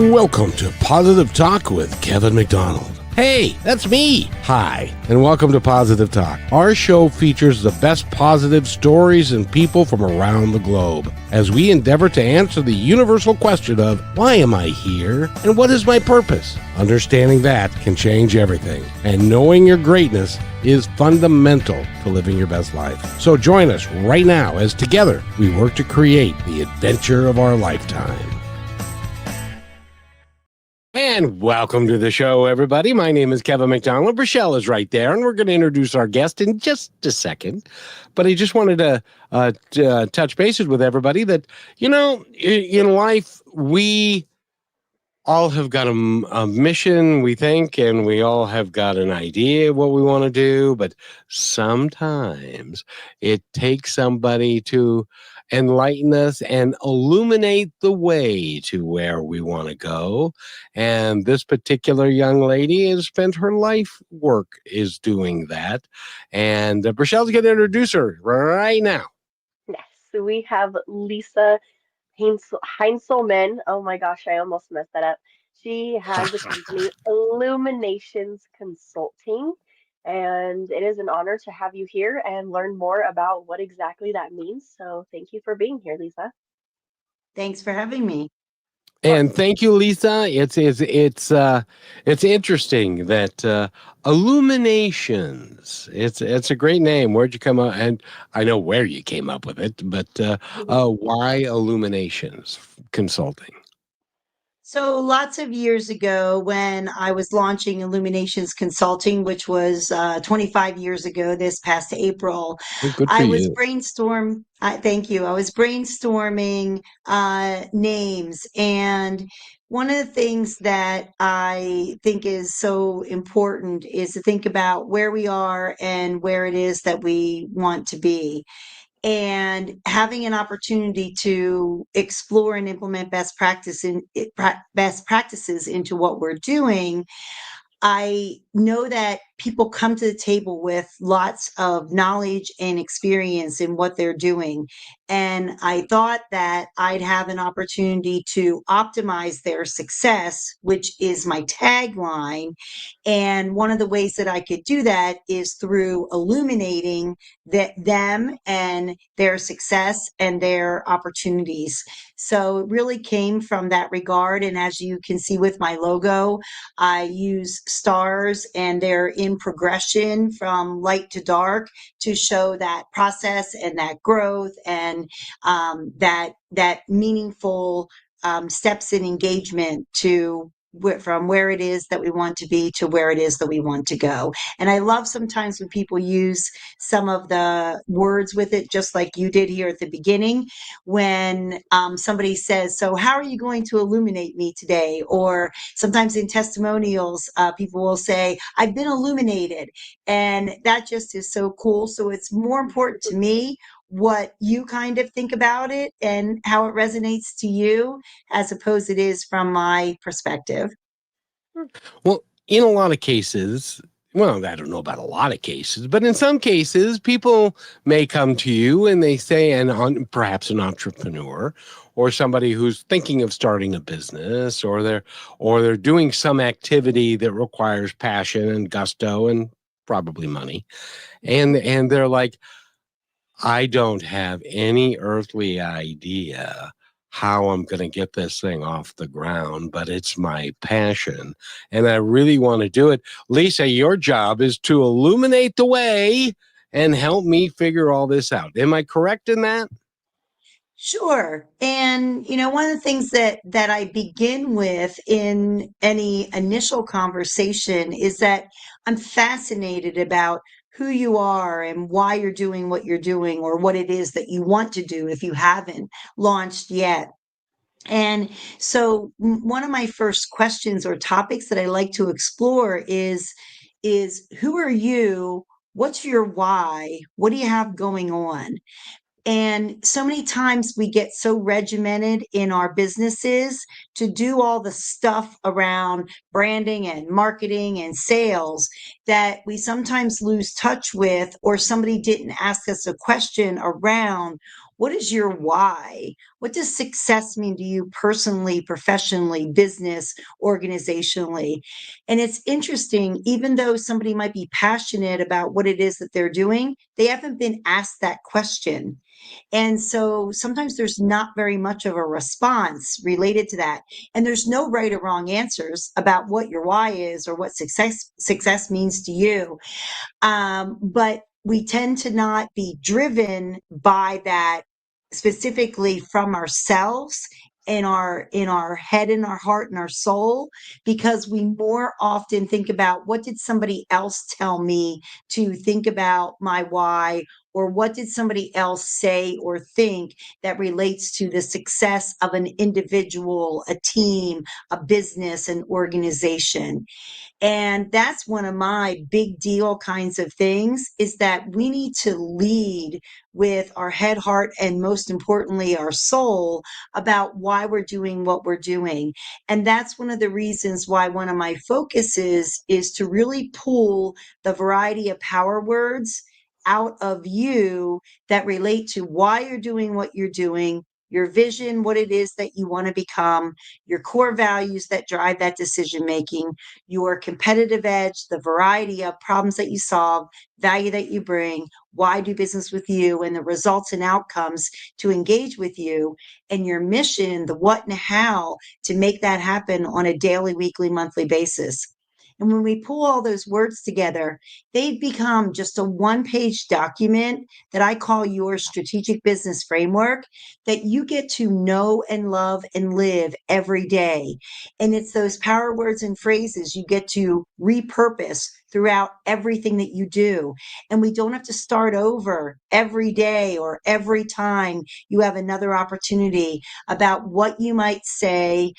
Welcome to Positive Talk with Kevin McDonald. Hey, that's me. Hi, and welcome to Positive Talk. Our show features the best positive stories and people from around the globe as we endeavor to answer the universal question of why am I here and what is my purpose? Understanding that can change everything, and knowing your greatness is fundamental to living your best life. So join us right now as together we work to create the adventure of our lifetime. And welcome to the show, everybody. My name is Kevin McDonald. Rochelle is right there, and we're going to introduce our guest in just a second. But I just wanted to touch bases with everybody that, you know, in life, we all have got a mission, we think, and we all have got an idea of what we want to do. But sometimes it takes somebody to enlighten us and illuminate the way to where we want to go. And this particular young lady has spent her life work is doing that. And Rochelle's going to introduce her right now. Yes, so we have Lisa Heintzelman. Oh my gosh, I almost messed that up. She has the company Illuminations Consulting, and it is an honor to have you here and learn more about what exactly that means. So thank you for being here, Lisa. Thanks for having me. And thank you, Lisa. It's interesting that Illuminations. It's a great name. Where'd you come up? And I know where you came up with it, but why Illuminations Consulting? So lots of years ago when I was launching Illuminations Consulting, which was 25 years ago this past April, Well, good for I was you. thank you. I was brainstorming names. And one of the things that I think is so important is to think about where we are and where it is that we want to be. And having an opportunity to explore and implement best practices into what we're doing, I know that people come to the table with lots of knowledge and experience in what they're doing. And I thought that I'd have an opportunity to optimize their success, which is my tagline. And one of the ways that I could do that is through illuminating them and their success and their opportunities. So it really came from that regard. And as you can see with my logo, I use stars and they're in progression from light to dark to show that process and that growth and that meaningful steps in engagement to from where it is that we want to be to where it is that we want to go. And I love sometimes when people use some of the words with it, just like you did here at the beginning, when somebody says, so how are you going to illuminate me today? Or sometimes in testimonials, people will say, I've been illuminated. And that just is so cool. So it's more important to me what you kind of think about it and how it resonates to you as opposed it is from my perspective. Well, in a lot of cases, well, I don't know about a lot of cases, but in some cases, people may come to you and they say, perhaps an entrepreneur or somebody who's thinking of starting a business, or they're doing some activity that requires passion and gusto and probably money, and they're like, I don't have any earthly idea how I'm going to get this thing off the ground, but it's my passion and I really want to do it. Lisa, your job is to illuminate the way and help me figure all this out. Am I correct in that? Sure. And, one of the things that I begin with in any initial conversation is that I'm fascinated about who you are and why you're doing what you're doing or what it is that you want to do if you haven't launched yet. And so one of my first questions or topics that I like to explore is who are you? What's your why? What do you have going on? And so many times we get so regimented in our businesses to do all the stuff around branding and marketing and sales that we sometimes lose touch with, or somebody didn't ask us a question around What is your why? What does success mean to you personally, professionally, business, organizationally? And it's interesting, even though somebody might be passionate about what it is that they're doing, they haven't been asked that question. And so sometimes there's not very much of a response related to that. And there's no right or wrong answers about what your why is or what success means to you. But we tend to not be driven by that specifically from ourselves in our head, in our heart, and our soul, because we more often think about what did somebody else tell me to think about my why, or what did somebody else say or think that relates to the success of an individual, a team, a business, an organization. And that's one of my big deal kinds of things, is that we need to lead with our head, heart, and most importantly, our soul about why we're doing what we're doing. And that's one of the reasons why one of my focuses is to really pull the variety of power words out of you that relate to why you're doing what you're doing, your vision, what it is that you want to become, your core values that drive that decision making, your competitive edge, the variety of problems that you solve, value that you bring, why do business with you, and the results and outcomes to engage with you, and your mission, the what and how to make that happen on a daily, weekly, monthly basis. And when we pull all those words together, they become just a one-page document that I call your strategic business framework that you get to know and love and live every day. And it's those power words and phrases you get to repurpose throughout everything that you do. And we don't have to start over every day or every time you have another opportunity about what you might say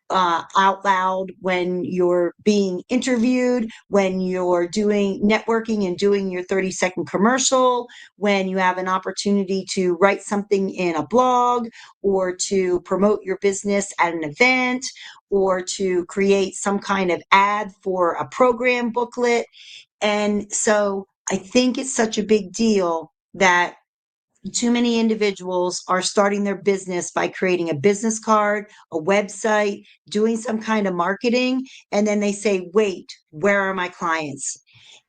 out loud when you're being interviewed, when you're doing networking and doing your 30-second commercial, when you have an opportunity to write something in a blog, or to promote your business at an event, or to create some kind of ad for a program booklet. And so I think it's such a big deal that too many individuals are starting their business by creating a business card, a website, doing some kind of marketing, and then they say, wait, where are my clients?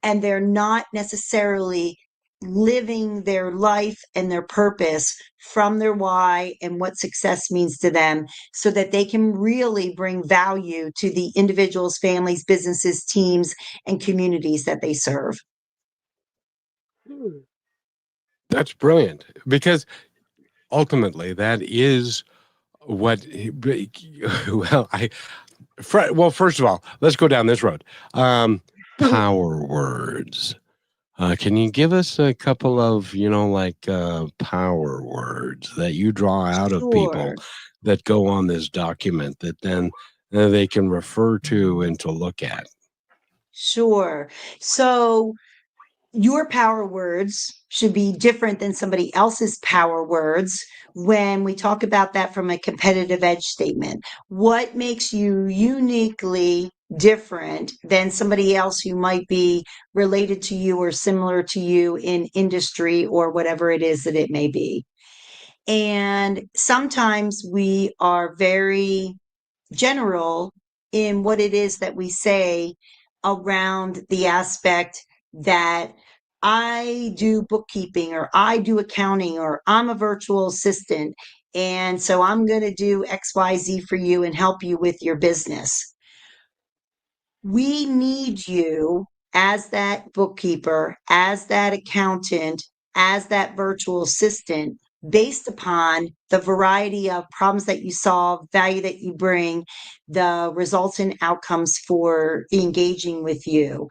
And they're not necessarily living their life and their purpose from their why and what success means to them, so that they can really bring value to the individuals, families, businesses, teams, and communities that they serve. Hmm. That's brilliant, because ultimately that is what, well, first of all, let's go down this road. Power words. Can you give us a couple of, power words that you draw out of people Sure. that go on this document that then they can refer to and to look at? Sure. So your power words should be different than somebody else's power words when we talk about that from a competitive edge statement. What makes you uniquely different than somebody else who might be related to you or similar to you in industry or whatever it is that it may be? And sometimes we are very general in what it is that we say around the aspect that I do bookkeeping, or I do accounting, or I'm a virtual assistant. And so I'm going to do XYZ for you and help you with your business. We need you as that bookkeeper, as that accountant, as that virtual assistant, based upon the variety of problems that you solve, value that you bring, the results and outcomes for engaging with you.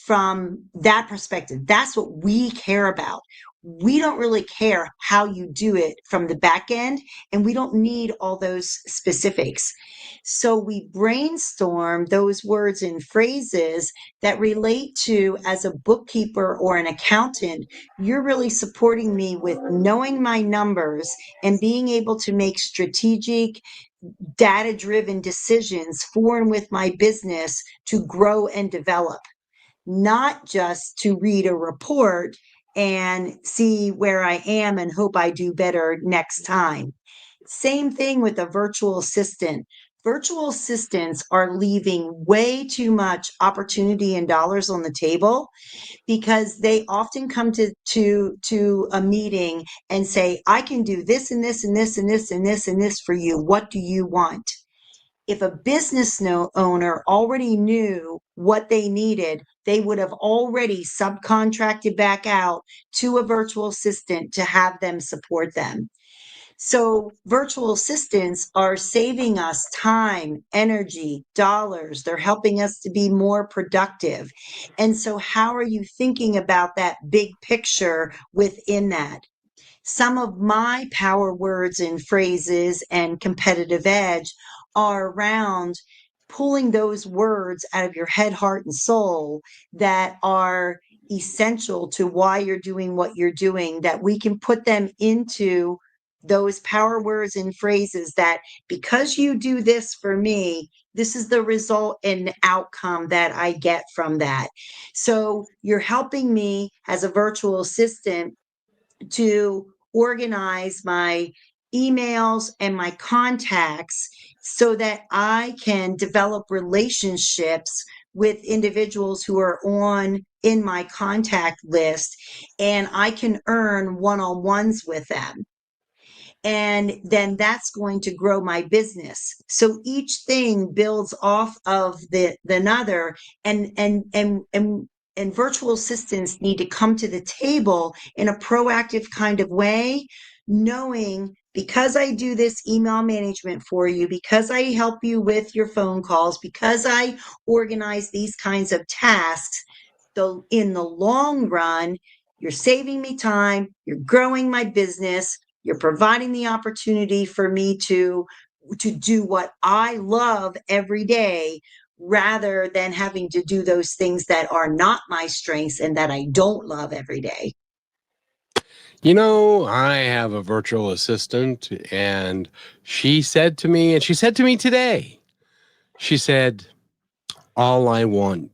From that perspective, that's what we care about. We don't really care how you do it from the back end, and we don't need all those specifics. So we brainstorm those words and phrases that relate to, as a bookkeeper or an accountant, you're really supporting me with knowing my numbers and being able to make strategic, data-driven decisions for and with my business to grow and develop, not just to read a report and see where I am and hope I do better next time. Same thing with a virtual assistant. Virtual assistants are leaving way too much opportunity and dollars on the table because they often come to a meeting and say, I can do this and this and this and this and this and this for you. What do you want? If a business owner already knew what they needed, they would have already subcontracted back out to a virtual assistant to have them support them. So virtual assistants are saving us time, energy, dollars. They're helping us to be more productive. And so how are you thinking about that big picture within that? Some of my power words and phrases and competitive edge are around pulling those words out of your head, heart, and soul that are essential to why you're doing what you're doing, that we can put them into those power words and phrases that because you do this for me, this is the result and outcome that I get from that. So you're helping me as a virtual assistant to organize my emails and my contacts so that I can develop relationships with individuals who are in my contact list, and I can earn one-on-ones with them. And then that's going to grow my business. So each thing builds off of the another, and virtual assistants need to come to the table in a proactive kind of way, knowing because I do this email management for you, because I help you with your phone calls, because I organize these kinds of tasks, in the long run, you're saving me time, you're growing my business, you're providing the opportunity for me to do what I love every day, rather than having to do those things that are not my strengths and that I don't love every day. I have a virtual assistant, and she said to me today, she said, all I want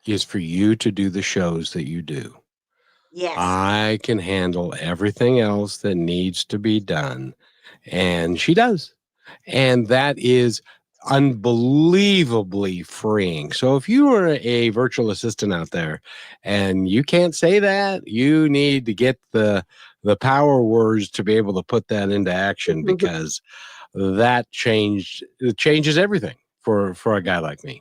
is for you to do the shows that you do. Yes. I can handle everything else that needs to be done. And she does. And that is unbelievably freeing. So if you are a virtual assistant out there and you can't say that, you need to get the power words to be able to put that into action, because it changes everything for a guy like me.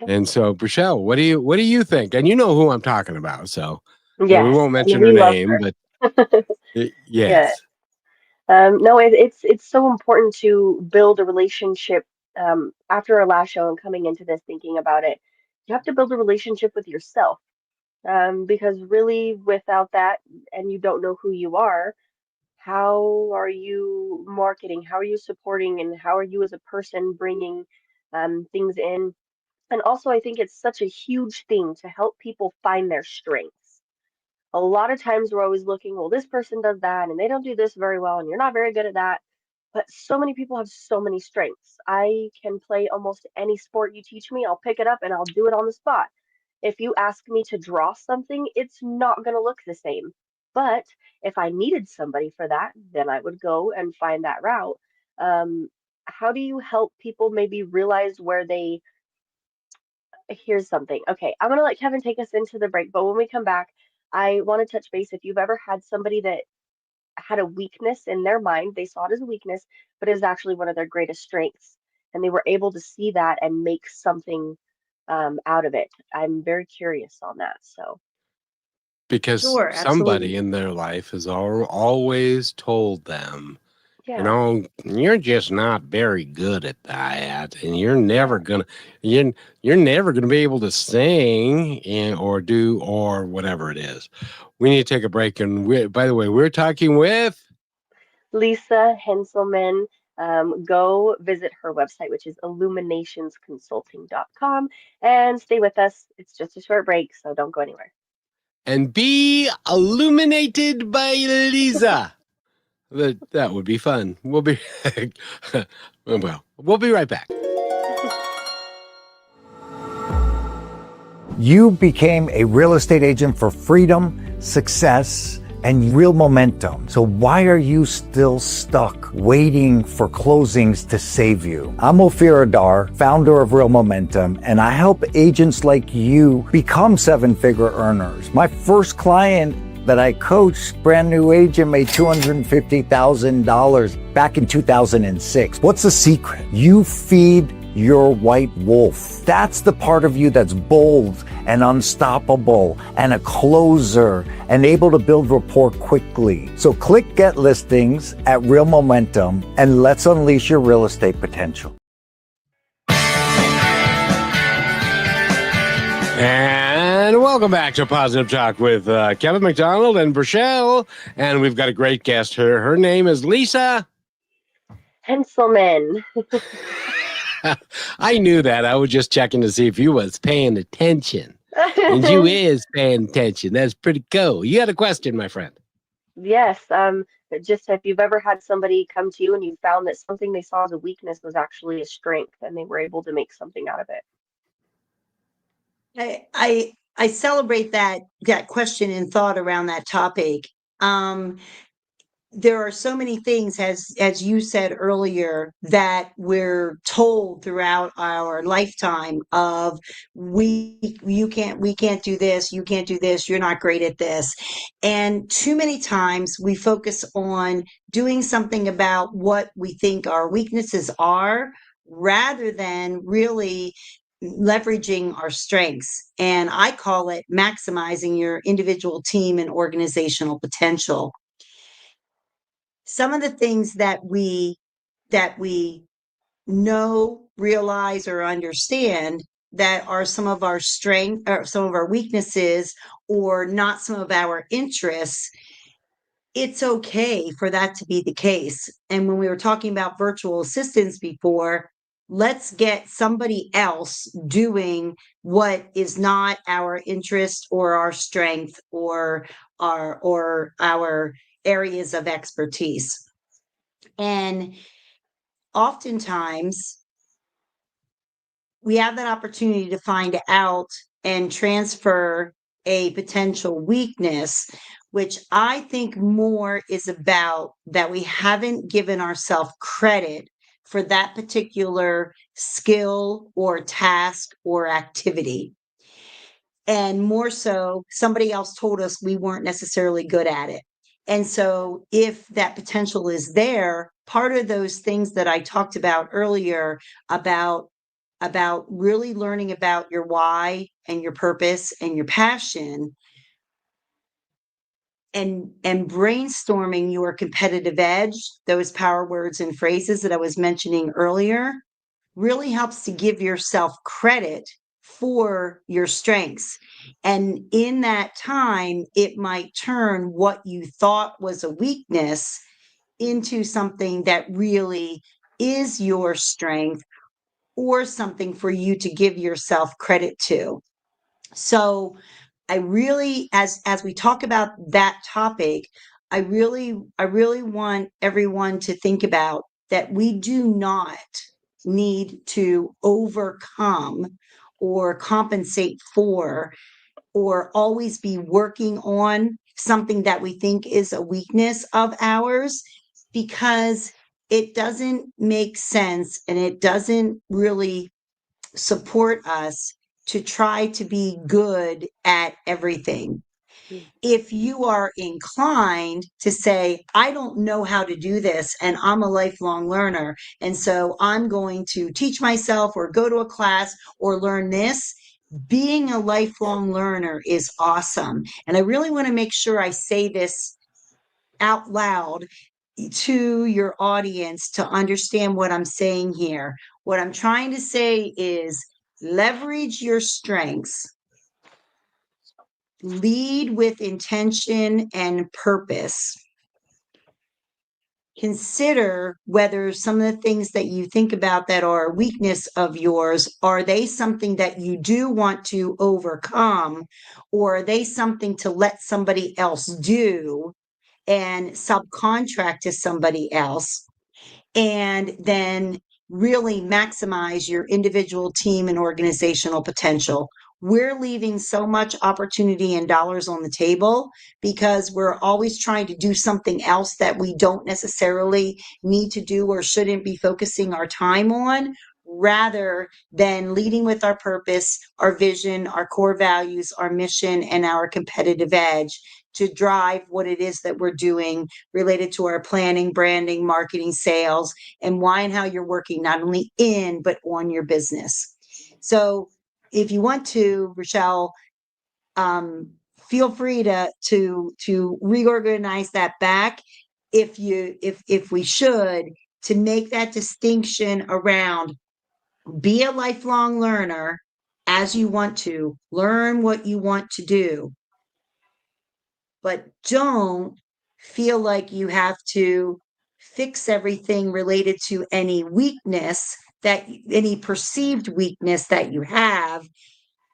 And so, Brichelle, what do you think? And you know who I'm talking about, so we Yes, won't mention and her we love name, her. but Yeah. yes. No, it's so important to build a relationship. After our last show and coming into this, thinking about it, you have to build a relationship with yourself. Because really, without that, and you don't know who you are, how are you marketing? How are you supporting? And how are you as a person bringing things in? And also, I think it's such a huge thing to help people find their strengths. A lot of times we're always looking, well, this person does that and they don't do this very well, and you're not very good at that. But so many people have so many strengths. I can play almost any sport you teach me. I'll pick it up and I'll do it on the spot. If you ask me to draw something, it's not going to look the same. But if I needed somebody for that, then I would go and find that route. How do you help people maybe realize where they here's something. Okay, I'm gonna let Kevin take us into the break, but when we come back, I want to touch base if you've ever had somebody that had a weakness in their mind, they saw it as a weakness, but it was actually one of their greatest strengths, and they were able to see that and make something out of it. I'm very curious on that. So, Because Sure, somebody absolutely. in their life has always told them, yeah, you're just not very good at that, and yeah. you're never gonna be able to sing or do or whatever it is. We need to take a break, and by the way, we're talking with. Lisa Heintzelman. Go visit her website, which is illuminationsconsulting.com, and stay with us. It's just a short break, so don't go anywhere. And be illuminated by Lisa. That would be fun. We'll be we'll be right back. You became a real estate agent for freedom, success, and real momentum. So why are you still stuck waiting for closings to save you? I'm Ophir Adar, founder of Real Momentum, and I help agents like you become seven-figure earners. My first client that I coached, brand new agent, made $250,000 back in 2006. What's the secret? You feed your white wolf. That's the part of you that's bold and unstoppable and a closer and able to build rapport quickly. So click Get Listings at Real Momentum and let's unleash your real estate potential. And welcome back to Positive Talk with Kevin McDonald and Rochelle. And we've got a great guest here. Her name is Lisa Heintzelman. I knew that. I was just checking to see if you was paying attention. And you is paying attention. That's pretty cool. You had a question, my friend. Yes, just if you've ever had somebody come to you and you found that something they saw as a weakness was actually a strength and they were able to make something out of it. I celebrate that question and thought around that topic. There are so many things, as you said earlier, that we're told throughout our lifetime of we can't do this, you can't do this, you're not great at this. And too many times we focus on doing something about what we think our weaknesses are rather than really leveraging our strengths. And I call it maximizing your individual, team, and organizational potential. Some of the things that we know, realize, or understand that are some of our strength or some of our weaknesses or not some of our interests, it's okay for that to be the case. And when we were talking about virtual assistants before, let's get somebody else doing what is not our interest or our strength or our areas of expertise. And oftentimes we have that opportunity to find out and transfer a potential weakness, which I think more is about that we haven't given ourselves credit for that particular skill or task or activity. And more so, somebody else told us we weren't necessarily good at it. And so if that potential is there, part of those things that I talked about earlier about really learning about your why and your purpose and your passion and brainstorming your competitive edge, those power words and phrases that I was mentioning earlier, really helps to give yourself credit for your strengths. And in that time, it might turn what you thought was a weakness into something that really is your strength or something for you to give yourself credit to. So I really, as we talk about that topic, I really want everyone to think about that we do not need to overcome or compensate for or always be working on something that we think is a weakness of ours, because it doesn't make sense and it doesn't really support us to try to be good at everything. If you are inclined to say, I don't know how to do this and I'm a lifelong learner, and so I'm going to teach myself or go to a class or learn this, being a lifelong learner is awesome. And I really want to make sure I say this out loud to your audience to understand what I'm saying here. What I'm trying to say is leverage your strengths. Lead with intention and purpose. Consider whether some of the things that you think about that are a weakness of yours, are they something that you do want to overcome, or are they something to let somebody else do and subcontract to somebody else, and then really maximize your individual, team, and organizational potential. we're leaving so much opportunity and dollars on the table because we're always trying to do something else that we don't necessarily need to do or shouldn't be focusing our time on, rather than leading with our purpose, our vision, our core values, our mission, and our competitive edge to drive what it is that we're doing related to our planning, branding, marketing, sales, and why and how you're working not only in, but on your business. So if you want to, Rochelle, feel free to reorganize that back if we should, to make that distinction around be a lifelong learner as you want to learn what you want to do, but don't feel like you have to fix everything related to any weakness that any perceived weakness that you have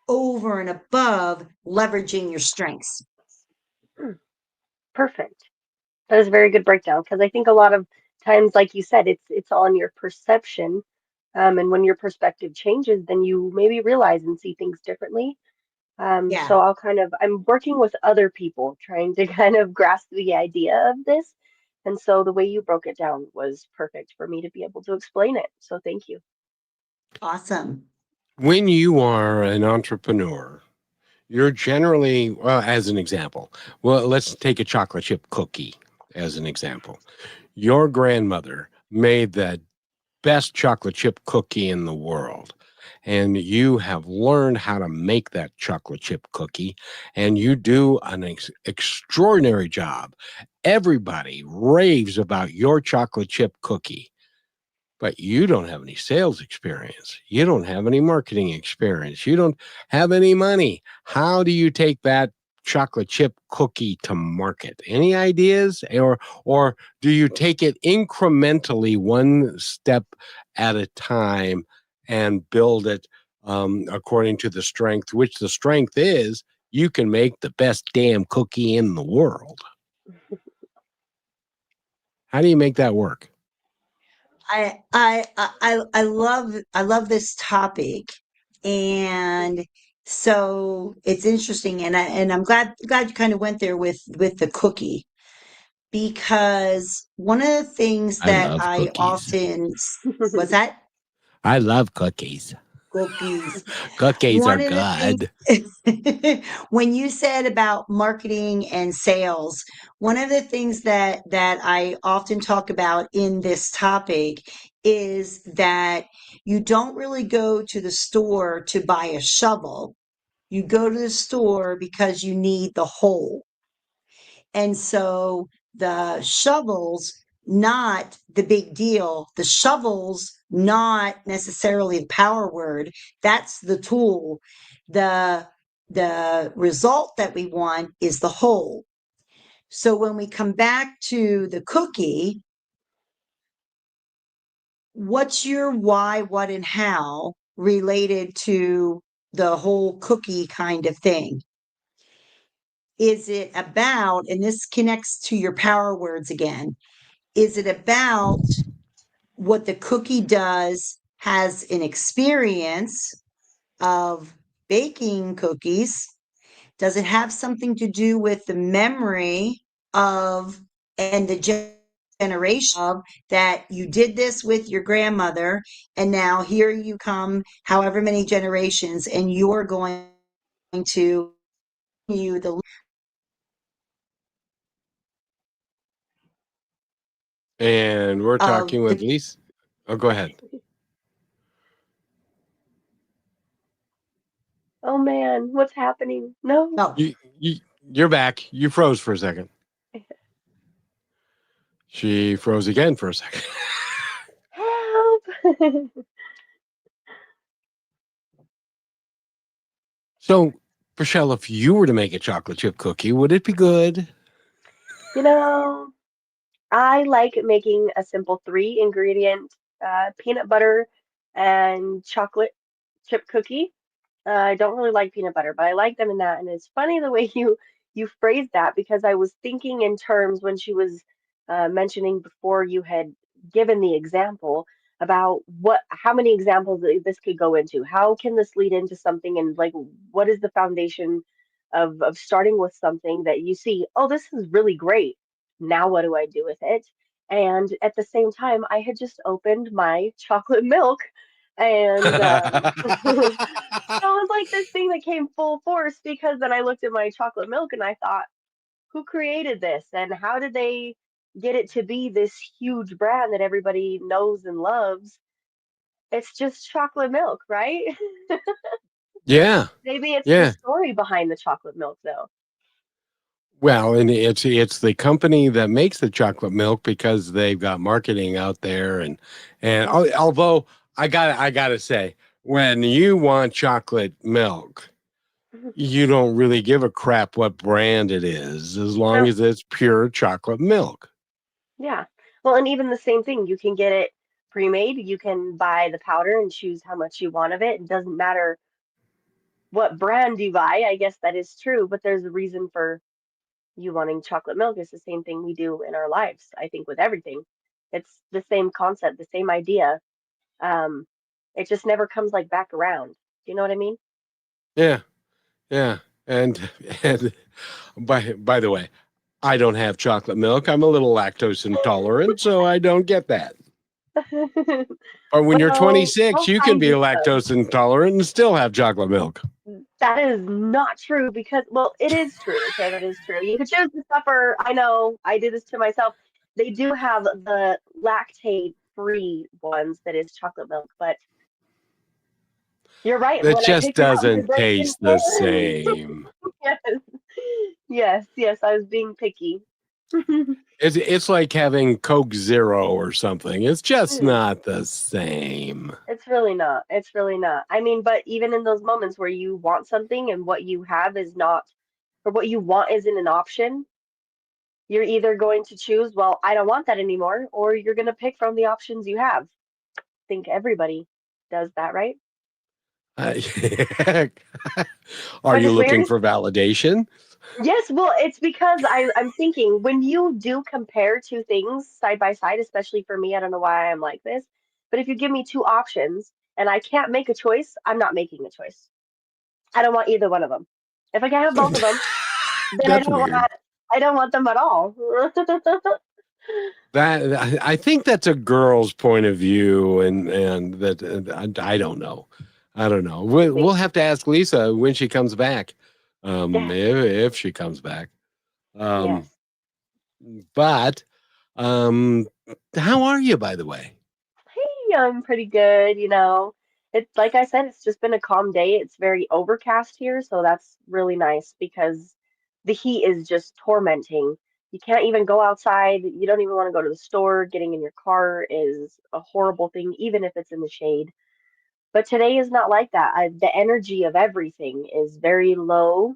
over and above leveraging your strengths. Perfect. That is a very good breakdown because I think a lot of times, like you said, it's on your perception. And when your perspective changes, then you maybe realize and see things differently. Yeah, So I'm working with other people trying to kind of grasp the idea of this. And so the way you broke it down was perfect for me to be able to explain it. So thank you. awesome. When you are an entrepreneur, you're generally, well, as an example, well, let's take a chocolate chip cookie as an example. Your grandmother made the best chocolate chip cookie in the world. And you have learned how to make that chocolate chip cookie, and you do an extraordinary job. Everybody raves about your chocolate chip cookie, but you don't have any sales experience. You don't have any marketing experience. You don't have any money. How do you take that chocolate chip cookie to market? Any ideas? Or do you take it incrementally, one step at a time, and build it according to the strength, which the strength is you can make the best damn cookie in the world? How do you make that work? I love this topic, and so it's interesting, and I'm glad you kind of went there with the cookie, because one of the things I that love I cookies. often was that I love cookies. cookies. Cookies are One of the good. things when you said about marketing and sales, one of the things that I often talk about in this topic is that you don't really go to the store to buy a shovel. You go to the store because you need the hole. And so the shovels, not the big deal. The shovels, not necessarily the power word. That's the tool. The the result that we want is the whole. So when we come back to the cookie, what's your why, what, and how related to the whole cookie kind of thing? Is it about, and this connects to your power words again, is it about what the cookie does, has an experience of baking cookies? Does it have something to do with the memory of and the generation of that you did this with your grandmother, and now here you come, however many generations, and you're going to you the And we're of talking with the Lisa. Oh, go ahead. Oh man, what's happening? No. oh You're back. You froze for a second. She froze again for a second. Help. So, Rochelle, if you were to make a chocolate chip cookie, would it be good? You know, I like making a simple three ingredient peanut butter and chocolate chip cookie. I don't really like peanut butter, but I like them in that. And it's funny the way you phrased that because I was thinking in terms when she was mentioning before you had given the example. about how many examples this could go into. How can this lead into something? And like, what is the foundation of starting with something that you see, oh, this is really great. Now what do I do with it? And at the same time, I had just opened my chocolate milk and so it was like this thing that came full force because then I looked at my chocolate milk and I thought, who created this and how did they get it to be this huge brand that everybody knows and loves? It's just chocolate milk, right? Yeah. Maybe it's the Yeah. story behind the chocolate milk, though. Well, and it's the company that makes the chocolate milk because they've got marketing out there, and Yeah. although I gotta say, when you want chocolate milk, you don't really give a crap what brand it is, as long No, as it's pure chocolate milk. yeah. Well, and even the same thing, you can get it pre-made. You can buy the powder and choose how much you want of it. It doesn't matter what brand you buy. I guess that is true, but there's a reason for you wanting chocolate milk. It's the same thing we do in our lives, I think, with everything. It's the same concept, the same idea. Um, it just never comes like back around. Do you know what I mean? Yeah, yeah, and and by the way, I don't have chocolate milk. I'm a little lactose intolerant, so I don't get that. But when you're Well, 26, I'll you can find be you some. lactose intolerant and still have chocolate milk. That is not true because, well, it is true. Okay, that is true. You could choose to suffer. I know I did this to myself. They do have the lactate free ones that is chocolate milk, but you're right. That When I just picked it out, the doesn't great taste the same. yes, yes, I was being picky. It's like having Coke Zero or something. It's just Mm, not the same. it's really not. It's really not. I mean, but even in those moments where you want something and what you have is not, or what you want isn't an option, you're either going to choose, well, I don't want that anymore, or you're going to pick from the options you have. I think everybody does that, right? Uh, Are But you it's weird. looking for validation? Yes, well, it's because I'm thinking when you do compare two things side by side, especially for me, I don't know why I'm like this, but if you give me two options and I can't make a choice, I'm not making a choice. I don't want either one of them. If I can't have both of them, then That's weird. I don't want them at all. That I think that's a girl's point of view, and that I don't know. I don't know. We'll Maybe. have to ask Lisa when she comes back, Yes, if she comes back. Um, yes. but um, how are you, by the way? Hey, I'm pretty good, you know. It's like I said, it's just been a calm day. It's very overcast here, so that's really nice because the heat is just tormenting. You can't even go outside. You don't even want to go to the store. Getting in your car is a horrible thing, even if it's in the shade. But today is not like that. The energy of everything is very low,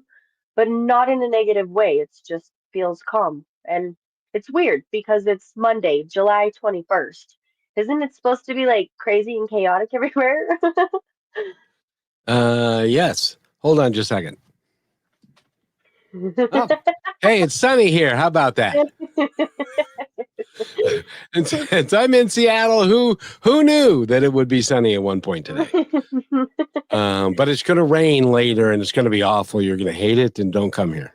but not in a negative way. It's just feels calm. And it's weird because it's Monday, July 21st. Isn't it supposed to be like crazy and chaotic everywhere? Yes. Hold on just a second. Oh, hey, it's sunny here. How about that? And since I'm in Seattle, who knew that it would be sunny at one point today? But it's going to rain later, and it's going to be awful. You're going to hate it, and don't come here.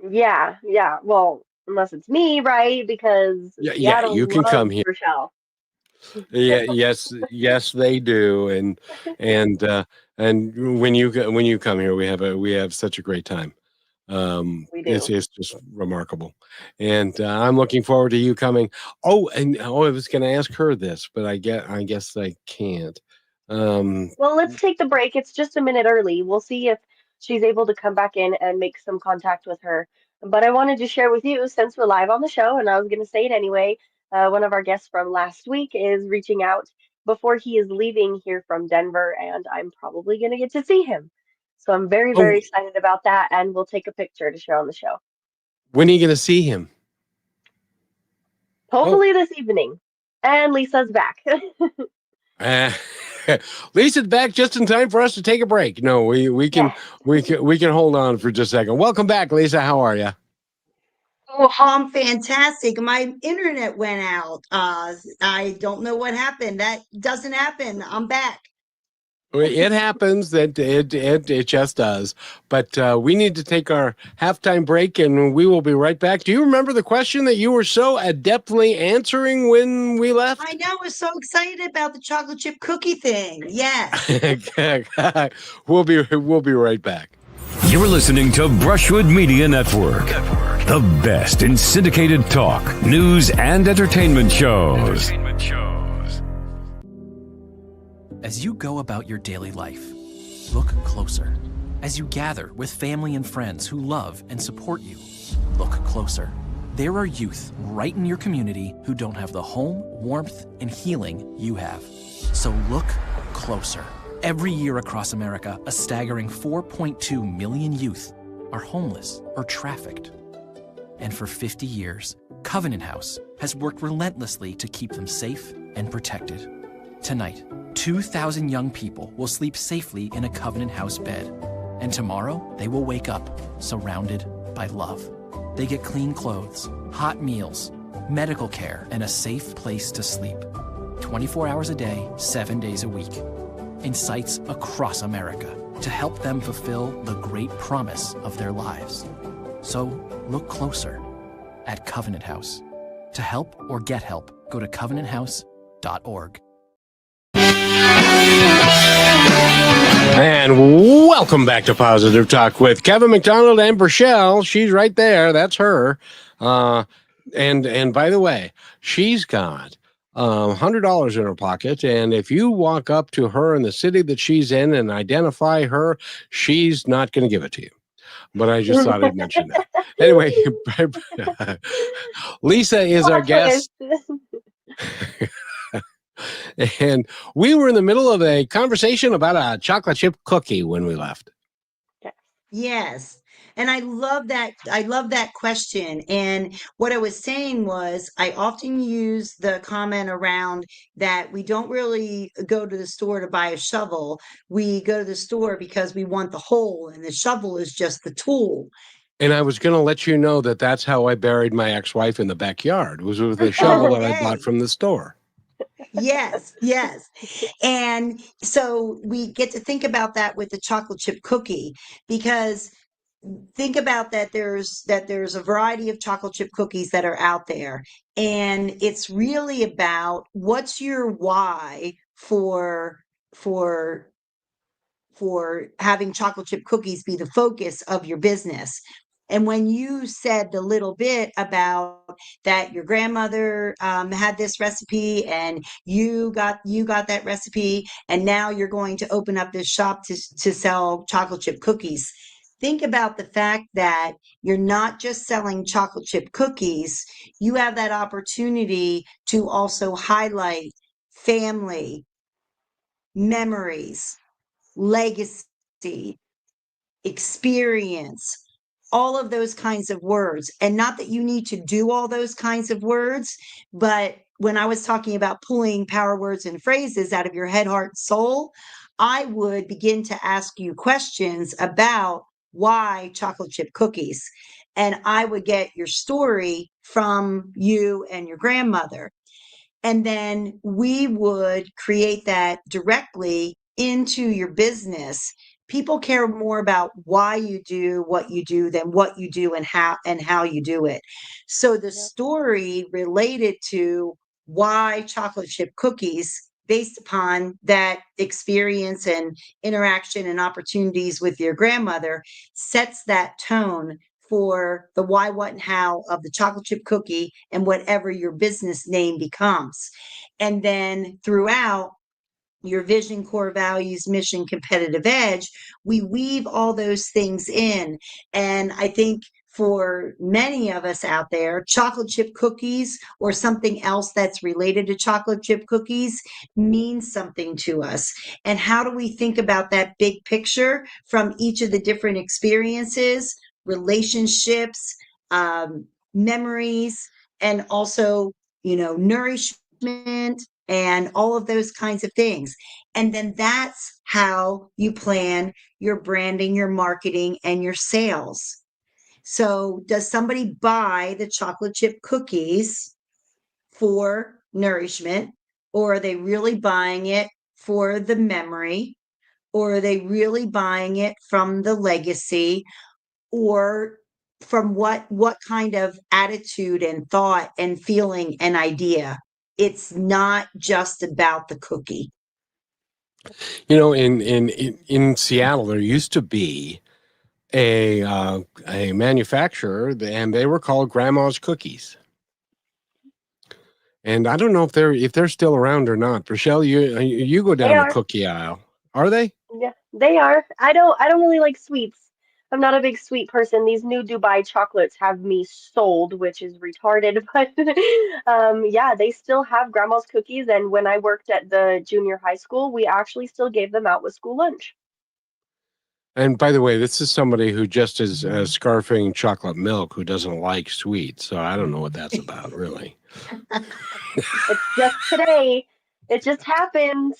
Yeah, yeah. Well, unless it's me, right? Because Yeah, yeah, Seattle you can come loves here. Rochelle. Yeah, yes, they do, and and when you come here, we have such a great time. We It's do. just remarkable, and I'm looking forward to you coming. Oh, and I was going to ask her this, but I guess I can't. Um, Well, let's take the break. It's just a minute early. We'll see if she's able to come back in and make some contact with her. But I wanted to share with you, since we're live on the show, and I was going to say it anyway, one of our guests from last week is reaching out before he is leaving here from Denver, and I'm probably going to get to see him. So I'm very, very oh, excited about that, and we'll take a picture to share on the show. when are you going to see him? Oh, Hopefully this evening. And Lisa's back. uh, Lisa's back just in time for us to take a break. No, we can Yes. we can hold on for just a second. Welcome back, Lisa. How are you? Oh, I'm fantastic. My internet went out. I don't know what happened. That doesn't happen. I'm back. It happens. That it just does. But we need to take our halftime break, and we will be right back. Do you remember the question that you were so adeptly answering when we left? I know. I was so excited about the chocolate chip cookie thing. Yes. We'll be right back. You're listening to Brushwood Media Network, the best in syndicated talk, news, and entertainment shows. As you go about your daily life, look closer. As you gather with family and friends who love and support you, look closer. There are youth right in your community who don't have the home, warmth, and healing you have. So look closer. Every year across America, a staggering 4.2 million youth are homeless or trafficked. And for 50 years, Covenant House has worked relentlessly to keep them safe and protected. Tonight, 2,000 young people will sleep safely in a Covenant House bed. And tomorrow, they will wake up surrounded by love. They get clean clothes, hot meals, medical care, and a safe place to sleep. 24 hours a day, 7 days a week. In sites across America to help them fulfill the great promise of their lives. So look closer at Covenant House. To help or get help, go to covenanthouse.org. And welcome back to Positive Talk with Kevin McDonald and Rochelle. She's right there. That's her. And by the way, she's got $100 in her pocket. And if you walk up to her in the city that she's in and identify her, she's not going to give it to you. But I just thought I'd mention that. Anyway, Lisa is our guest. And we were in the middle of a conversation about a chocolate chip cookie when we left. Yes. And I love that. I love that question. And what I was saying was, I often use the comment around that we don't really go to the store to buy a shovel. We go to the store because we want the hole, and the shovel is just the tool. And I was going to let you know that that's how I buried my ex-wife in the backyard. It was with a shovel that I bought from the store. Yes, yes. And so we get to think about that with the chocolate chip cookie, because think about that there's a variety of chocolate chip cookies that are out there, and it's really about what's your why for having chocolate chip cookies be the focus of your business. And when you said the little bit about that your grandmother had this recipe, and you got that recipe, and now you're going to open up this shop to sell chocolate chip cookies. Think about the fact that you're not just selling chocolate chip cookies. You have that opportunity to also highlight family, memories, legacy, experience, all of those kinds of words. And not that you need to do all those kinds of words, but when I was talking about pulling power words and phrases out of your head, heart, soul, I would begin to ask you questions about why chocolate chip cookies. And I would get your story from you and your grandmother. And then we would create that directly into your business. People care more about why you do what you do than what you do and how you do it. So the story related to why chocolate chip cookies, based upon that experience and interaction and opportunities with your grandmother, sets that tone for the why, what, and how of the chocolate chip cookie and whatever your business name becomes. And then throughout your vision, core values, mission, competitive edge, we weave all those things in. And I think for many of us out there, chocolate chip cookies or something else that's related to chocolate chip cookies means something to us. And how do we think about that big picture from each of the different experiences, relationships, memories, and also, nourishment, and all of those kinds of things. And then that's how you plan your branding, your marketing, and your sales. So does somebody buy the chocolate chip cookies for nourishment, or are they really buying it for the memory, or are they really buying it from the legacy, or from what kind of attitude and thought and feeling and idea? It's not just about the cookie. You know, in Seattle, there used to be a manufacturer, and they were called Grandma's Cookies. And I don't know if they're still around or not. Rochelle, you go They down the are. cookie aisle. Are they? Yeah, they are. I don't really like sweets. I'm not a big sweet person. These new Dubai chocolates have me sold, which is retarded. But yeah, they still have grandma's cookies. And when I worked at the junior high school, we actually still gave them out with school lunch. And by the way, this is somebody who just is scarfing chocolate milk who doesn't like sweets. So I don't know what that's about, really. It's just today. It just happens.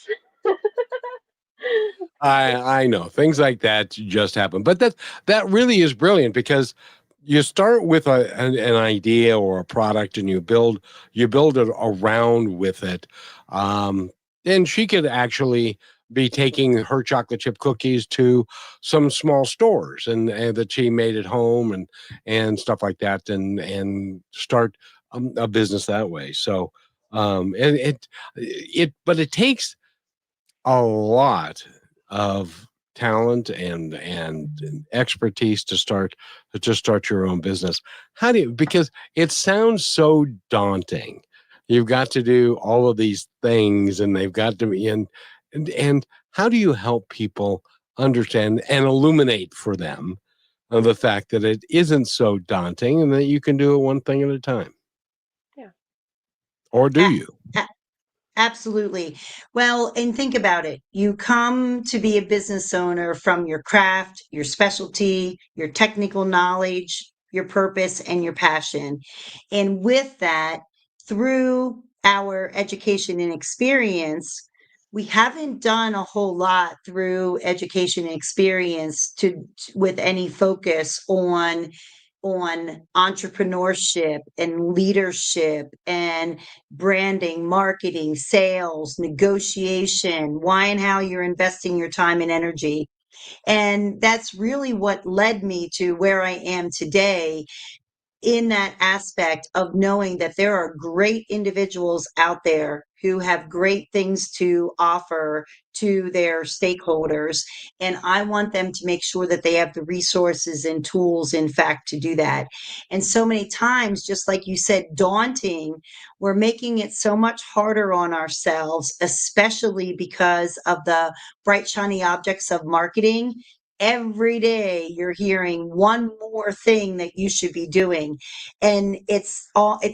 I know things like that just happen, but that really is brilliant because you start with an idea or a product and you build it around with it. And she could actually be taking her chocolate chip cookies to some small stores and that she made at home and stuff like that and start a business that way. So and but it takes a lot of talent and expertise to start your own business. How do you, because it sounds so daunting. You've got to do all of these things and they've got to be in and how do you help people understand and illuminate for them the fact that it isn't so daunting and that you can do it one thing at a time? Yeah. Or do you? Absolutely. Well, and think about it. You come to be a business owner from your craft, your specialty, your technical knowledge, your purpose, and your passion. And with that, through our education and experience, we haven't done a whole lot through education and experience with any focus on entrepreneurship and leadership and branding, marketing, sales, negotiation, why and how you're investing your time and energy. And that's really what led me to where I am today, in that aspect of knowing that there are great individuals out there who have great things to offer to their stakeholders. And I want them to make sure that they have the resources and tools, in fact, to do that. And so many times, just like you said, daunting, we're making it so much harder on ourselves, especially because of the bright, shiny objects of marketing. Every day you're hearing one more thing that you should be doing, and it's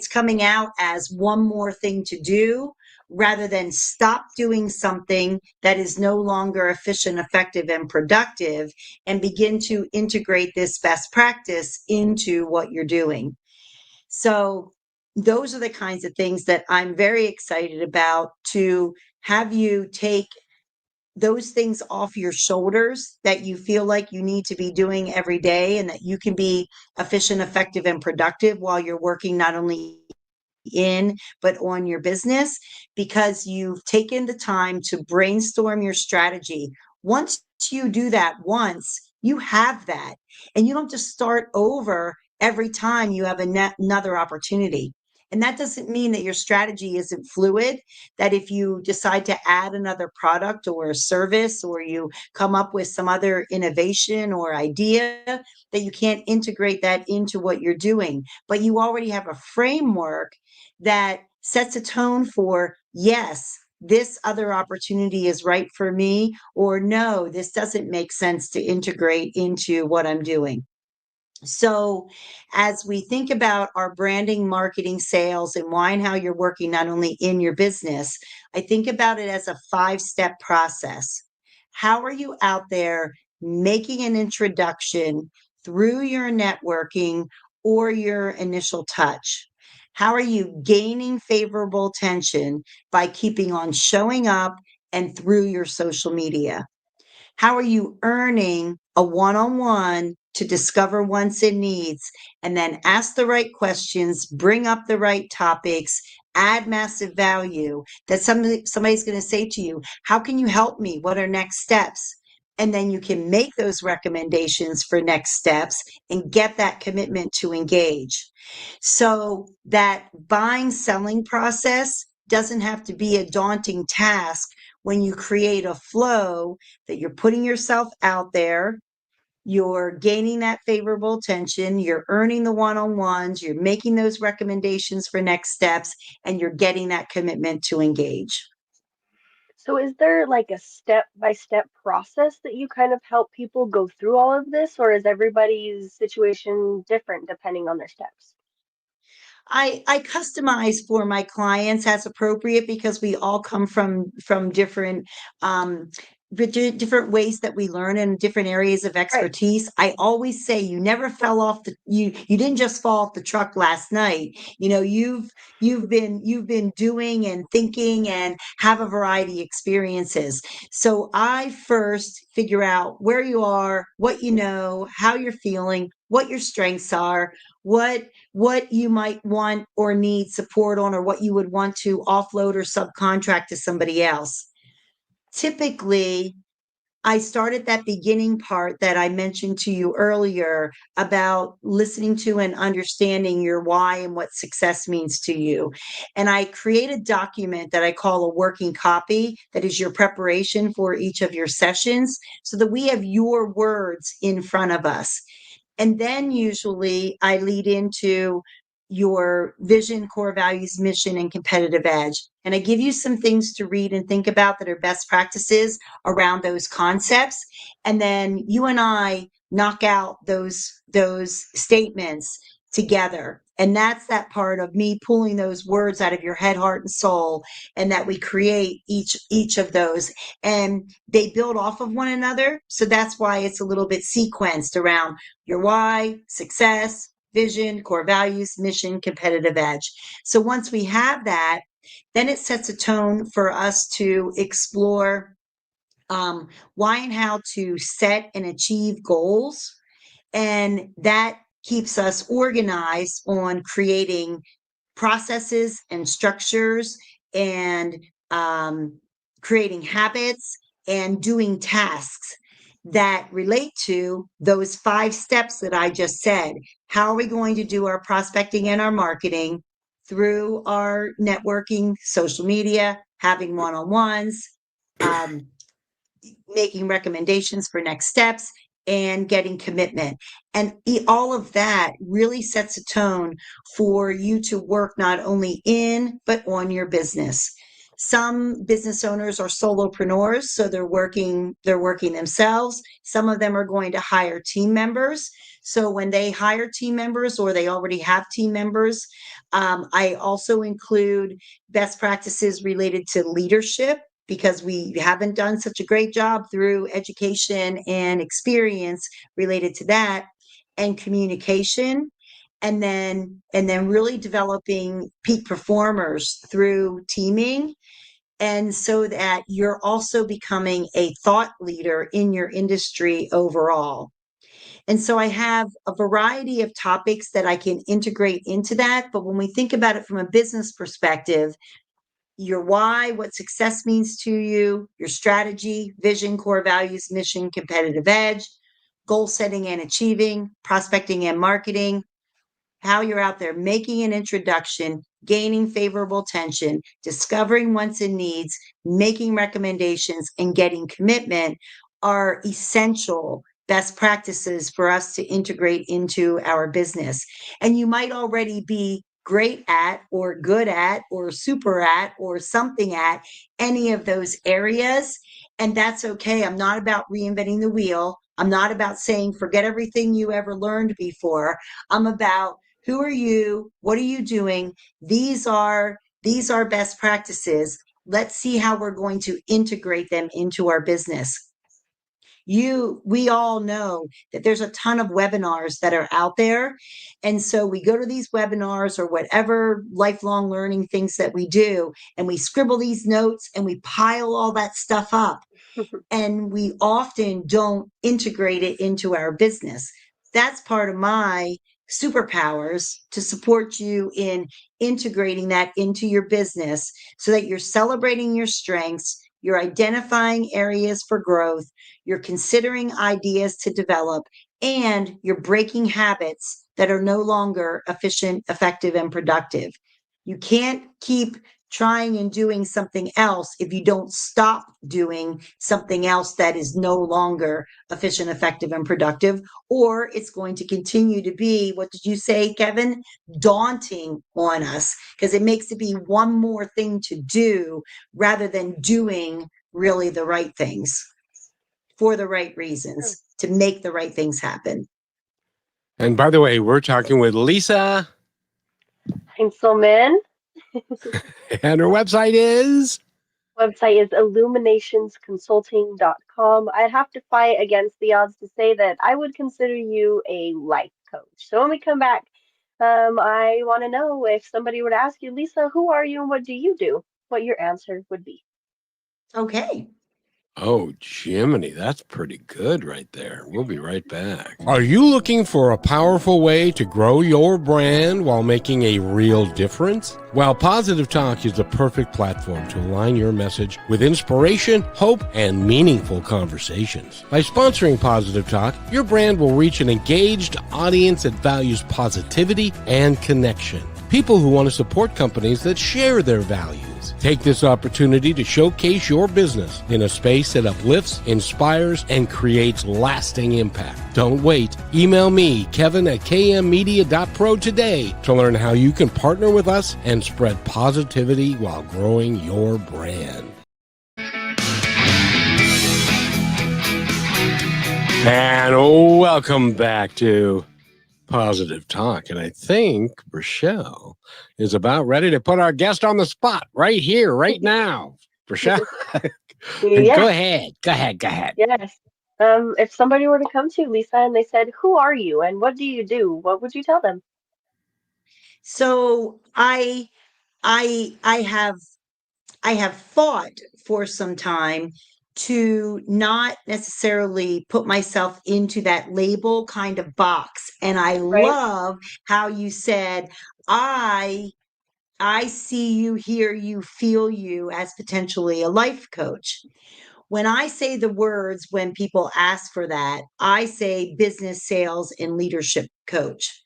coming out as one more thing to do, rather than stop doing something that is no longer efficient, effective, and productive, and begin to integrate this best practice into what you're doing. So those are the kinds of things that I'm very excited about, to have you take those things off your shoulders that you feel like you need to be doing every day, and that you can be efficient, effective, and productive while you're working not only in but on your business, because you've taken the time to brainstorm your strategy. Once you do that once, you have that, and you don't just start over every time you have another opportunity. And that doesn't mean that your strategy isn't fluid, that if you decide to add another product or a service, or you come up with some other innovation or idea, that you can't integrate that into what you're doing. But you already have a framework that sets a tone for, yes, this other opportunity is right for me, or no, this doesn't make sense to integrate into what I'm doing. So, as we think about our branding, marketing, sales, and why and how you're working not only in your business, I think about it as a 5-step process. How are you out there making an introduction through your networking or your initial touch? How are you gaining favorable attention by keeping on showing up and through your social media? How are you earning a one-on-one to discover wants and needs, and then ask the right questions, bring up the right topics, add massive value, that somebody's going to say to you, how can you help me? What are next steps? And then you can make those recommendations for next steps and get that commitment to engage. So that buying, selling process doesn't have to be a daunting task when you create a flow that you're putting yourself out there, you're gaining that favorable attention, you're earning the one-on-ones, you're making those recommendations for next steps, and you're getting that commitment to engage. So is there like a step-by-step process that you kind of help people go through all of this, or is everybody's situation different depending on their steps? I customize for my clients as appropriate because we all come from different different ways that we learn in different areas of Right. expertise. I always say you never fell off you didn't just fall off the truck last night. You know, you've been doing and thinking and have a variety of experiences. So I first figure out where you are, what you know, how you're feeling, what your strengths are, what you might want or need support on, or what you would want to offload or subcontract to somebody else. Typically, I start at that beginning part that I mentioned to you earlier about listening to and understanding your why and what success means to you. And I create a document that I call a working copy that is your preparation for each of your sessions so that we have your words in front of us. And then usually I lead into your vision, core values, mission, and competitive edge. And I give you some things to read and think about that are best practices around those concepts. And then you and I knock out those statements together. And that's that part of me pulling those words out of your head, heart, and soul, and that we create each of those. And they build off of one another. So that's why it's a little bit sequenced around your why, success, vision, core values, mission, competitive edge. So once we have that, then it sets a tone for us to explore why and how to set and achieve goals. And that keeps us organized on creating processes and structures and creating habits and doing tasks that relate to those 5 steps that I just said. How are we going to do our prospecting and our marketing through our networking, social media, having one-on-ones, making recommendations for next steps, and getting commitment. And all of that really sets a tone for you to work not only in, but on your business. Some business owners are solopreneurs, so they're working themselves. Some of them are going to hire team members. So when they hire team members or they already have team members, I also include best practices related to leadership, because we haven't done such a great job through education and experience related to that, and communication, and then really developing peak performers through teaming. And so that you're also becoming a thought leader in your industry overall. And so I have a variety of topics that I can integrate into that. But when we think about it from a business perspective, your why, what success means to you, your strategy, vision, core values, mission, competitive edge, goal setting and achieving, prospecting and marketing, how you're out there making an introduction, gaining favorable attention, discovering wants and needs, making recommendations, and getting commitment are essential best practices for us to integrate into our business. And you might already be great at or good at or super at or something at any of those areas. And that's okay. I'm not about reinventing the wheel. I'm not about saying forget everything you ever learned before. I'm about who are you? What are you doing? These are best practices. Let's see how we're going to integrate them into our business. We all know that there's a ton of webinars that are out there. And so we go to these webinars or whatever lifelong learning things that we do, and we scribble these notes and we pile all that stuff up. And we often don't integrate it into our business. That's part of my superpowers to support you in integrating that into your business so that you're celebrating your strengths, you're identifying areas for growth, you're considering ideas to develop, and you're breaking habits that are no longer efficient, effective, and productive. You can't keep trying and doing something else if you don't stop doing something else that is no longer efficient, effective, and productive, or it's going to continue to be, what did you say, Kevin? Daunting on us, because it makes it be one more thing to do rather than doing really the right things for the right reasons to make the right things happen. And by the way, we're talking with Lisa, Heintzelman. and her website is. Website is illuminationsconsulting.com. I'd have to fight against the odds to say that I would consider you a life coach. So when we come back, I want to know, if somebody were to ask you, Lisa, who are you and what do you do? What your answer would be. Okay. Oh, Jiminy, that's pretty good right there. We'll be right back. Are you looking for a powerful way to grow your brand while making a real difference? Well, Positive Talk is the perfect platform to align your message with inspiration, hope, and meaningful conversations. By sponsoring Positive Talk, your brand will reach an engaged audience that values positivity and connection. People who want to support companies that share their values. Take this opportunity to showcase your business in a space that uplifts, inspires, and creates lasting impact. Don't wait. Email me, kevin@kmmedia.pro today to learn how you can partner with us and spread positivity while growing your brand. And welcome back to Positive Talk. And I think Rochelle is about ready to put our guest on the spot right here, right now. Rochelle, Yeah. Go ahead. Yes. If somebody were to come to you, Lisa, and they said, "Who are you and what do you do?" What would you tell them? So I have fought for some time to not necessarily put myself into that label kind of box. And I Right? love how you said, I see you, hear you, feel you as potentially a life coach. When I say the words, when people ask for that, I say business, sales, and leadership coach.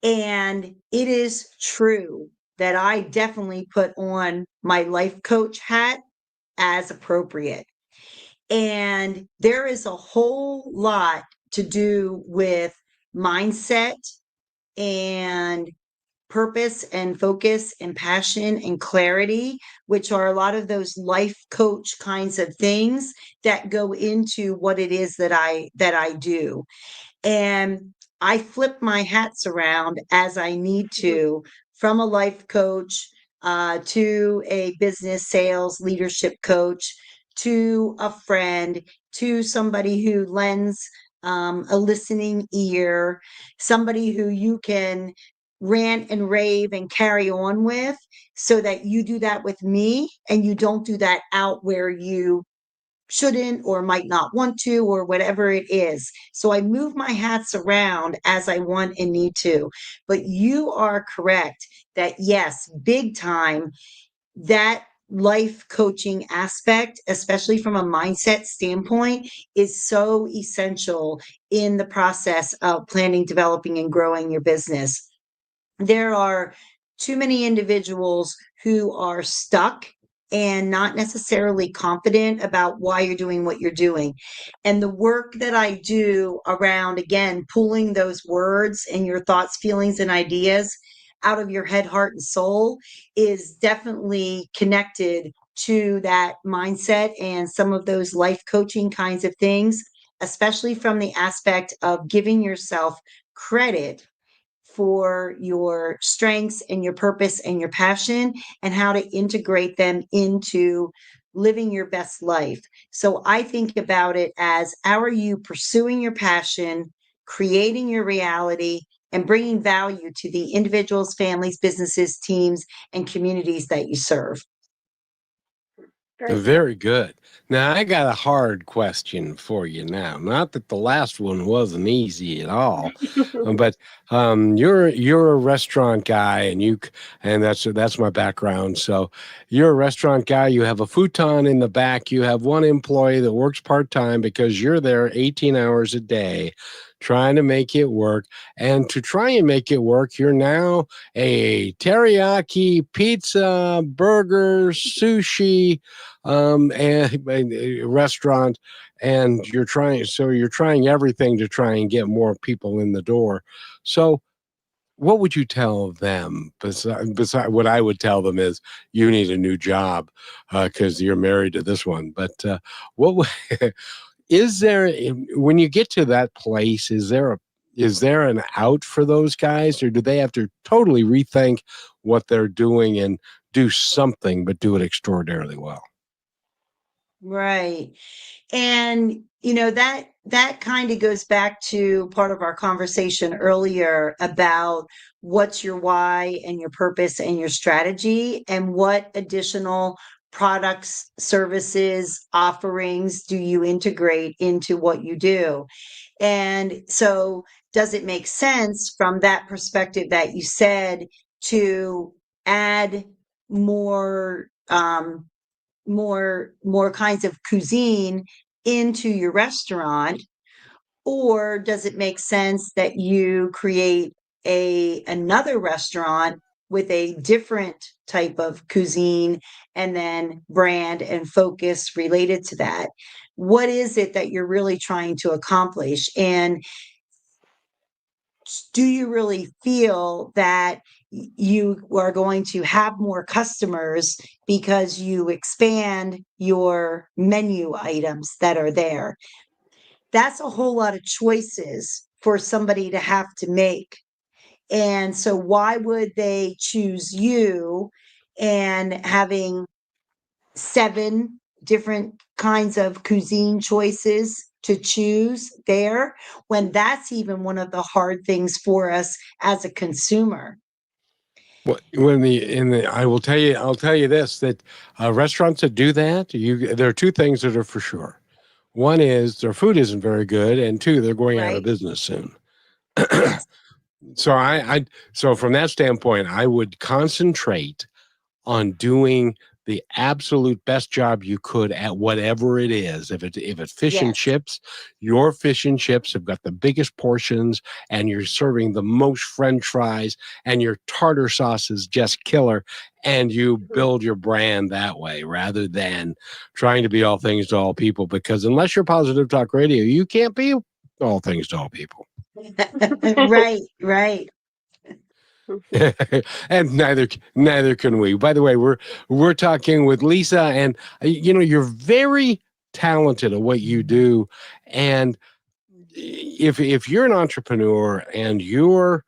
And it is true that I definitely put on my life coach hat as appropriate. And there is a whole lot to do with mindset and purpose and focus and passion and clarity, which are a lot of those life coach kinds of things that go into what it is that I do. And I flip my hats around as I need to, from a life coach to a business sales leadership coach to a friend to somebody who lends a listening ear, somebody who you can rant and rave and carry on with, so that you do that with me and you don't do that out where you shouldn't or might not want to or whatever it is. So I move my hats around as I want and need to. But you are correct that yes, big time, that life coaching aspect, especially from a mindset standpoint, is so essential in the process of planning, developing, and growing your business. There are too many individuals who are stuck and not necessarily confident about why you're doing what you're doing. And the work that I do around, again, pulling those words and your thoughts, feelings, and ideas out of your head, heart, and soul is definitely connected to that mindset and some of those life coaching kinds of things, especially from the aspect of giving yourself credit for your strengths and your purpose and your passion and how to integrate them into living your best life. So I think about it as, how are you pursuing your passion, creating your reality, and bringing value to the individuals, families, businesses, teams, and communities that you serve? Great. Very good. Now I got a hard question for you now. Not that the last one wasn't easy at all, but you're a restaurant guy, and that's my background. So you're a restaurant guy. You have a futon in the back. You have one employee that works part time because you're there 18 hours a day, trying to make it work. And to try and make it work, you're now a teriyaki pizza, burgers, sushi and a resiant, and you're trying everything to try and get more people in the door. So what would you tell them? Besides what I would tell them is you need a new job because you're married to this one. But what is there, when you get to that place, is there an out for those guys, or do they have to totally rethink what they're doing and do something, but do it extraordinarily well? Right. And that kind of goes back to part of our conversation earlier about what's your why and your purpose and your strategy, and what additional products, services, offerings do you integrate into what you do. And so does it make sense from that perspective that you said to add more more kinds of cuisine into your restaurant, or does it make sense that you create another restaurant with a different type of cuisine and then brand and focus related to that? What is it that you're really trying to accomplish? And do you really feel that you are going to have more customers because you expand your menu items that are there? That's a whole lot of choices for somebody to have to make. And so why would they choose you and having 7 different kinds of cuisine choices to choose there, when that's even one of the hard things for us as a consumer? Well, I'll tell you this, that restaurants that do that, there are two things that are for sure. One is their food isn't very good, and two, they're going out of Right? business soon. Yes. So from that standpoint, I would concentrate on doing the absolute best job you could at whatever it is. If it's fish and Yes. chips, your fish and chips have got the biggest portions, and you're serving the most French fries, and your tartar sauce is just killer, and you build your brand that way rather than trying to be all things to all people. Because unless you're Positive Talk Radio, you can't be all things to all people. Right, right. And neither can we. By the way, we're talking with Lisa, and you're very talented at what you do. And if you're an entrepreneur and you're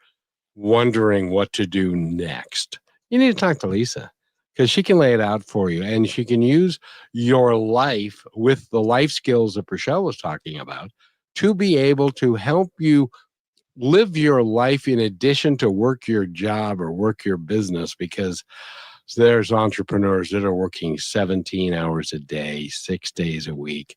wondering what to do next, you need to talk to Lisa, because she can lay it out for you, and she can use your life with the life skills that Rochelle was talking about to be able to help you live your life in addition to work your job or work your business, because there's entrepreneurs that are working 17 hours a day, 6 days a week,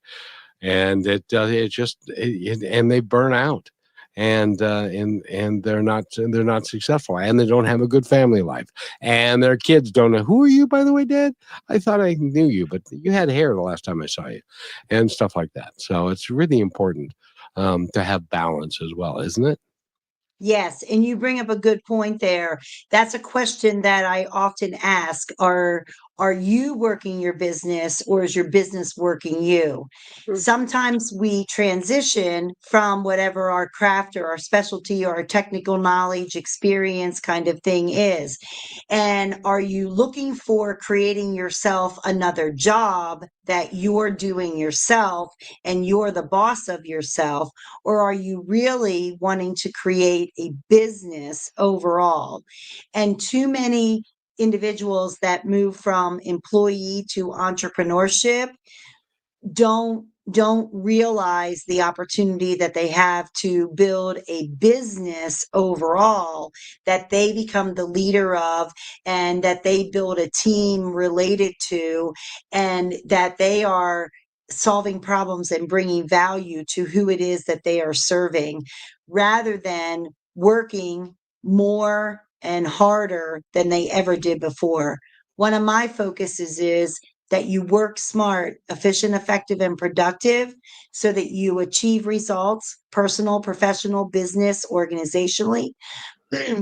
and and they burn out, and they're not successful, and they don't have a good family life, and their kids don't know, who are you, by the way, Dad? I thought I knew you, but you had hair the last time I saw you, and stuff like that. So it's really important to have balance as well, isn't it? Yes, and you bring up a good point there. That's a question that I often ask. Are you working your business, or is your business working you? Sometimes we transition from whatever our craft or our specialty or our technical knowledge, experience kind of thing is. And are you looking for creating yourself another job that you're doing yourself and you're the boss of yourself? Or are you really wanting to create a business overall? And too many individuals that move from employee to entrepreneurship don't don't realize the opportunity that they have to build a business overall that they become the leader of, and that they build a team related to, and that they are solving problems and bringing value to who it is that they are serving, rather than working more and harder than they ever did before. One of my focuses is that you work smart, efficient, effective, and productive so that you achieve results, personal, professional, business, organizationally.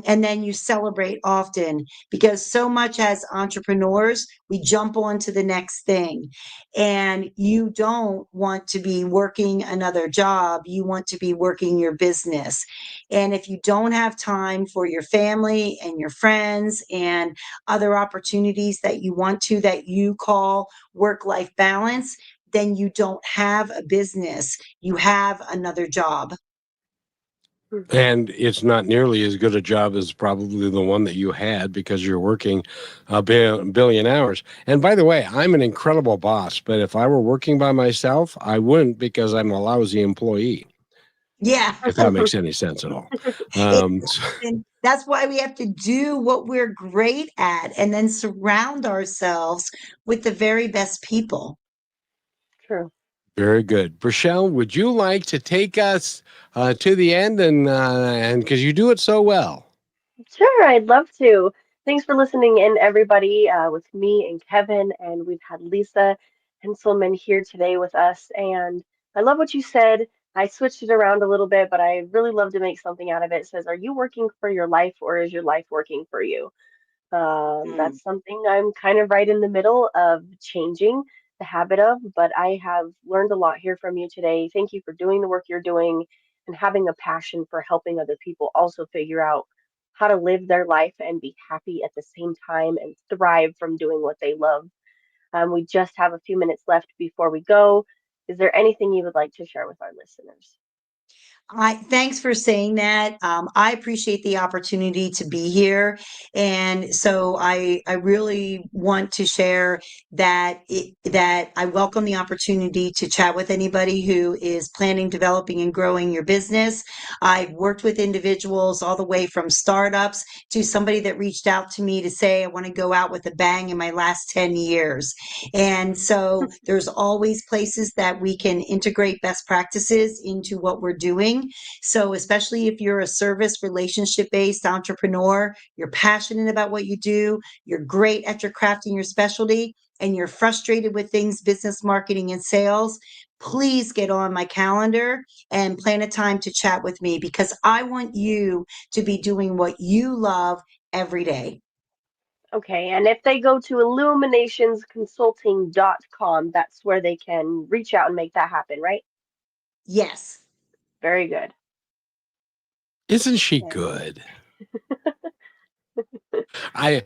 And then you celebrate often, because so much as entrepreneurs, we jump on to the next thing. And you don't want to be working another job. You want to be working your business. And if you don't have time for your family and your friends and other opportunities that you want to, that you call work-life balance, then you don't have a business. You have another job. And it's not nearly as good a job as probably the one that you had, because you're working a billion hours. And by the way, I'm an incredible boss, but if I were working by myself, I wouldn't, because I'm a lousy employee, Yeah. if that makes any sense at all. And that's why we have to do what we're great at, and then surround ourselves with the very best people. True. Very good. Rochelle, would you like to take us to the end, and because you do it so well? Sure, I'd love to. Thanks for listening in, everybody, with me and Kevin, and we've had Lisa Heintzelman here today with us. And I love what you said. I switched it around a little bit, but I really love to make something out of it. It says, "Are you working for your life, or is your life working for you?" Mm. That's something I'm kind of right in the middle of changing the habit of, but I have learned a lot here from you today. Thank you for doing the work you're doing and having a passion for helping other people also figure out how to live their life and be happy at the same time and thrive from doing what they love. We just have a few minutes left before we go. Is there anything you would like to share with our listeners? Thanks for saying that. I appreciate the opportunity to be here, and so I really want to share that I welcome the opportunity to chat with anybody who is planning, developing, and growing your business. I've worked with individuals all the way from startups to somebody that reached out to me to say, I want to go out with a bang in my last 10 years. And so there's always places that we can integrate best practices into what we're doing. So especially if you're a service relationship based entrepreneur, you're passionate about what you do, you're great at your craft and your specialty, and you're frustrated with things, business, marketing, and sales, please get on my calendar and plan a time to chat with me, because I want you to be doing what you love every day. Okay, and if they go to illuminationsconsulting.com, that's where they can reach out and make that happen, right? Yes. Very good. Isn't she Okay. good? I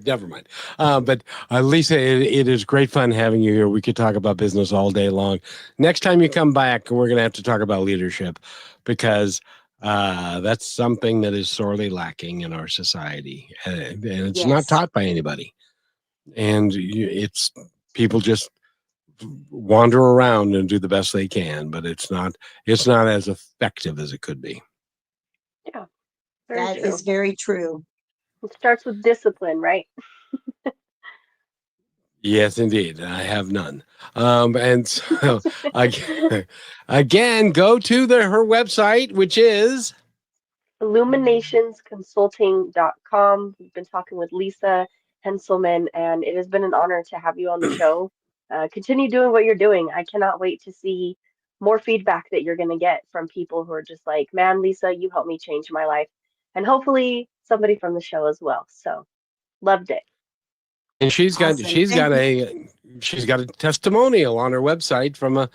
never mind. But Lisa, it is great fun having you here. We could talk about business all day long. Next time you come back, we're going to have to talk about leadership, because that's something that is sorely lacking in our society, and it's not Yes. taught by anybody. And it's people just wander around and do the best they can, but it's not as effective as it could be. Yeah, very That true. is very true. It starts with discipline, right? Yes, indeed. I have none. And so again, go to her website, which is Illuminationsconsulting.com. We've been talking with Lisa Heintzelman, and it has been an honor to have you on the show. Continue doing what you're doing. I cannot wait to see more feedback that you're going to get from people who are just like, man, Lisa, you helped me change my life. And hopefully somebody from the show as well. So loved it. and Awesome. she's got a testimonial on her website from a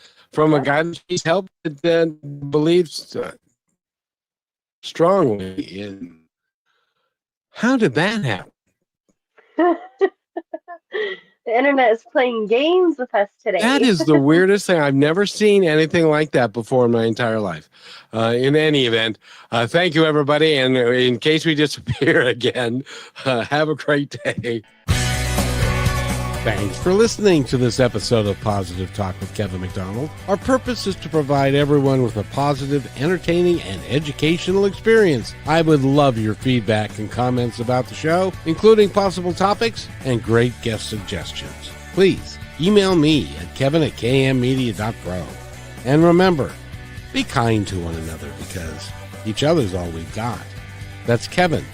guy that she's helped that believes strongly in. How did that happen? The internet is playing games with us today. That is the weirdest thing. I've never seen anything like that before in my entire life. In any event, thank you, everybody. And in case we disappear again, have a great day. Thanks for listening to this episode of Positive Talk with Kevin McDonald. Our purpose is to provide everyone with a positive, entertaining, and educational experience. I would love your feedback and comments about the show, including possible topics and great guest suggestions. Please email me at kevin@kmmedia.pro. And remember, be kind to one another because each other's all we've got. That's Kevin